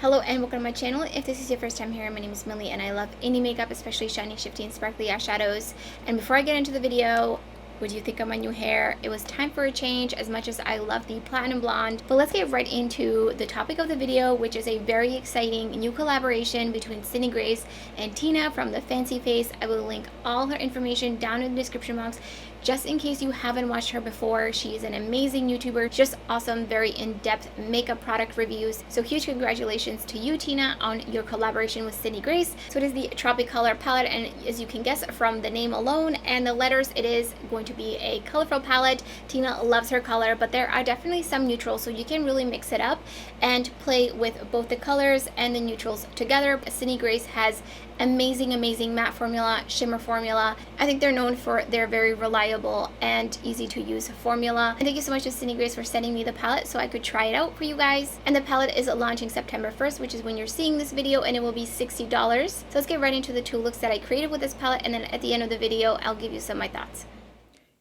Hello and welcome to my channel. If this is your first time here, my name is Millie and I love indie makeup, especially shiny, shifty, and sparkly eyeshadows. And before I get into the video, what do you think of my new hair? It was time for a change as much as I love the platinum blonde. But let's get right into the topic of the video, which is a very exciting new collaboration between Sydney Grace and Tina from the Fancy Face. I will link all her information down in the description box just in case you haven't watched her before. She is an amazing YouTuber, just awesome, very in-depth makeup product reviews. So huge congratulations to you, Tina, on your collaboration with Sydney Grace. So it is the TropiCOLOR palette, and as you can guess from the name alone and the letters, it is going to be a colorful palette. Tina loves her color, but there are definitely some neutrals, so you can really mix it up and play with both the colors and the neutrals together. Sydney Grace has amazing matte formula, shimmer formula. I think they're known for their very reliable and easy to use formula. And thank you so much to Sydney Grace for sending me the palette so I could try it out for you guys. And the palette is launching September 1st, which is when you're seeing this video, and it will be $60. So let's get right into the two looks that I created with this palette, and then at the end of the video I'll give you some of my thoughts.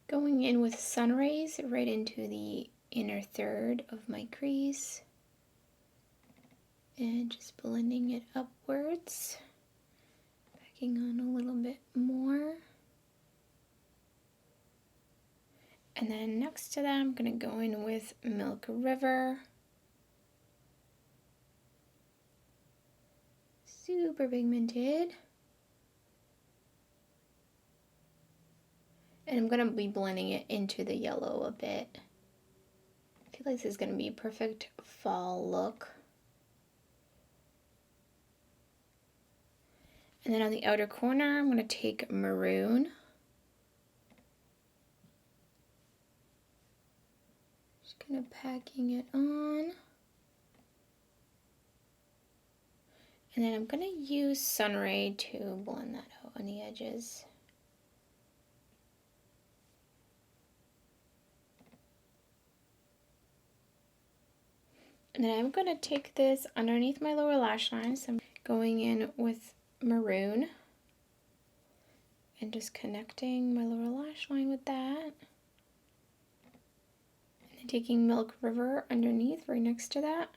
Going in with sun rays right into the inner third of my crease and just blending it upwards. On a little bit more, and then next to that I'm going to go in with Milk River, super pigmented, and I'm going to be blending it into the yellow a bit. I feel like this is going to be a perfect fall look. And then on the outer corner, I'm going to take maroon. Just kind of packing it on. And then I'm going to use Sunray to blend that out on the edges. And then I'm going to take this underneath my lower lash line. So I'm going in with maroon and just connecting my lower lash line with that, and then taking Milk River underneath right next to that,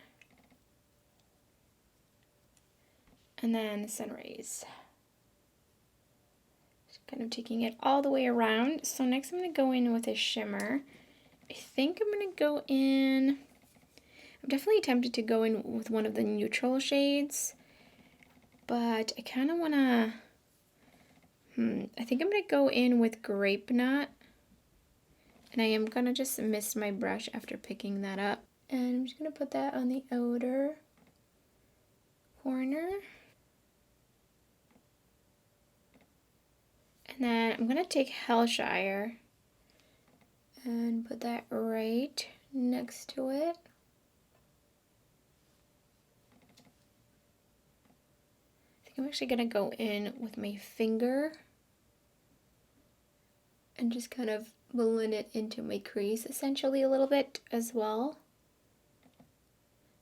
and then the sun rays, just kind of taking it all the way around. So next I'm going to go in with a shimmer. I think I'm going to go in, I'm definitely tempted to go in with one of the neutral shades, but I kind of want to, I think I'm going to go in with Grape Nut. And I am going to just mist my brush after picking that up. And I'm just going to put that on the outer corner. And then I'm going to take Hellshire and put that right next to it. I'm actually going to go in with my finger and just kind of blend it into my crease essentially a little bit as well.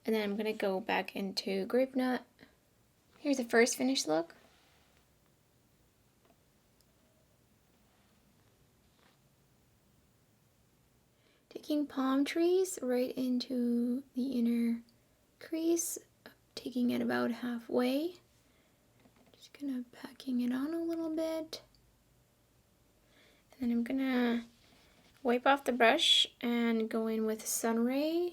And then I'm going to go back into Grape Nut. Here's the first finished look. Taking Palm Trees right into the inner crease, taking it about halfway. Kind of packing it on a little bit, and then I'm gonna wipe off the brush and go in with sun rays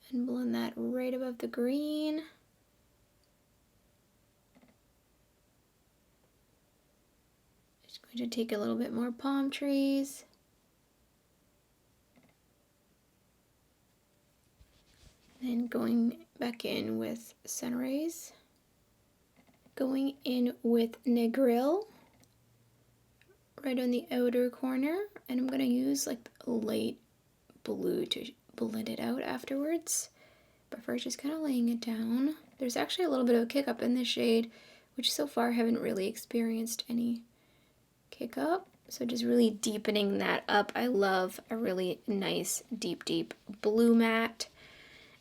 and blend that right above the green. Just going to take a little bit more Palm Trees. And going back in with sun rays, going in with Negril right on the outer corner, and I'm going to use like a light blue to blend it out afterwards, but first just kind of laying it down. There's actually a little bit of a kick up in this shade, which so far I haven't really experienced any kick up, so just really deepening that up. I love a really nice deep blue matte.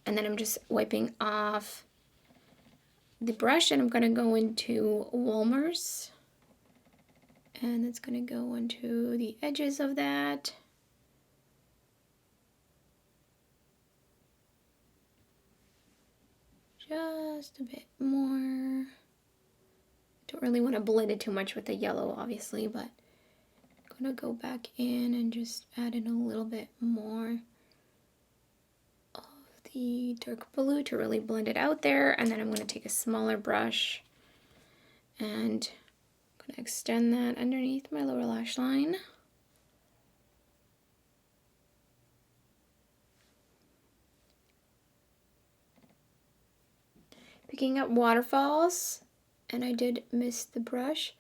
And then I'm just wiping off the brush, and I'm going to go into Walmers. And it's going to go into the edges of that. just a bit more. Don't really want to blend it too much with the yellow, obviously, but I'm gonna go back in and just add in a little bit more of the dark blue to really blend it out there. And then I'm gonna take a smaller brush and I'm gonna extend that underneath my lower lash line. Picking up waterfalls, and I did miss the brush,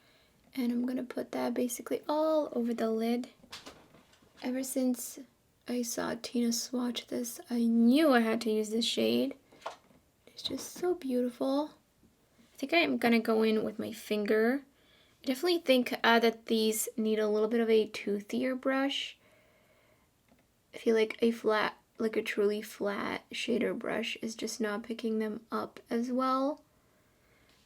and I'm gonna put that basically all over the lid. Ever since I saw Tina swatch this, I knew I had to use this shade. It's just so beautiful. I think I am gonna go in with my finger. I definitely think that these need a little bit of a toothier brush. I feel like a truly flat shader brush is just not picking them up as well.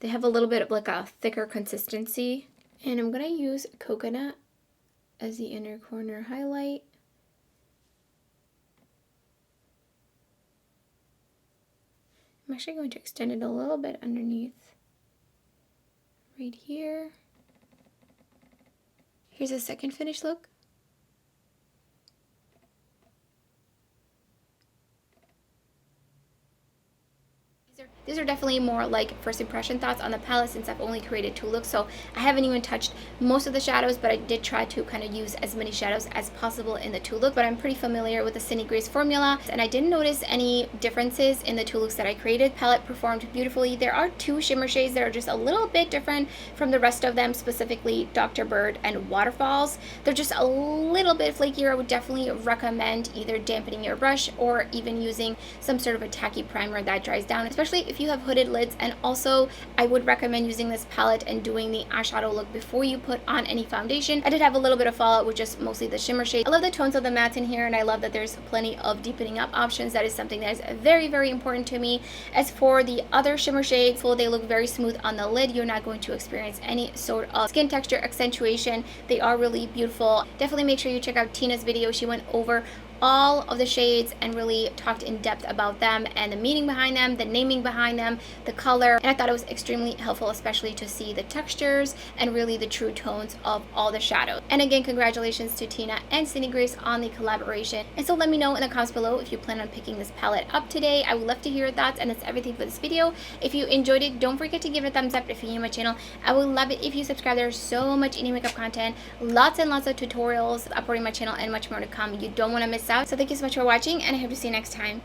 They have a little bit of like a thicker consistency. And I'm gonna use Coconut as the inner corner highlight. I'm actually going to extend it a little bit underneath, right here. Here's a second finished look. These are definitely more like first impression thoughts on the palette since I've only created 2 looks, so I haven't even touched most of the shadows, but I did try to kind of use as many shadows as possible in the 2 look. But I'm pretty familiar with the Cindy Grace formula, and I didn't notice any differences in the 2 looks that I created. Palette performed beautifully. There are 2 shimmer shades that are just a little bit different from the rest of them, specifically Dr. Bird and Waterfalls. They're just a little bit flakier. I would definitely recommend either dampening your brush or even using some sort of a tacky primer that dries down, especially if you have hooded lids. And also I would recommend using this palette and doing the eyeshadow look before you put on any foundation. I did have a little bit of fallout with just mostly the shimmer shade. I love the tones of the mattes in here, and I love that there's plenty of deepening up options. That is something that is very, very important to me. As for the other shimmer shades, well, they look very smooth on the lid. You're not going to experience any sort of skin texture accentuation. They are really beautiful. Definitely make sure you check out Tina's video. She went over all of the shades and really talked in depth about them and the meaning behind them, the naming behind them, the color, and I thought it was extremely helpful, especially to see the textures and really the true tones of all the shadows. And again, congratulations to Tina and Cindy Grace on the collaboration. And so let me know in the comments below if you plan on picking this palette up today. I would love to hear your thoughts, and that's everything for this video. If you enjoyed it, don't forget to give it a thumbs up. If you're new to my channel, I would love it if you subscribe. There's so much indie makeup content, lots and lots of tutorials uploading my channel, and much more to come. You don't want to miss out. So thank you so much for watching, and I hope to see you next time.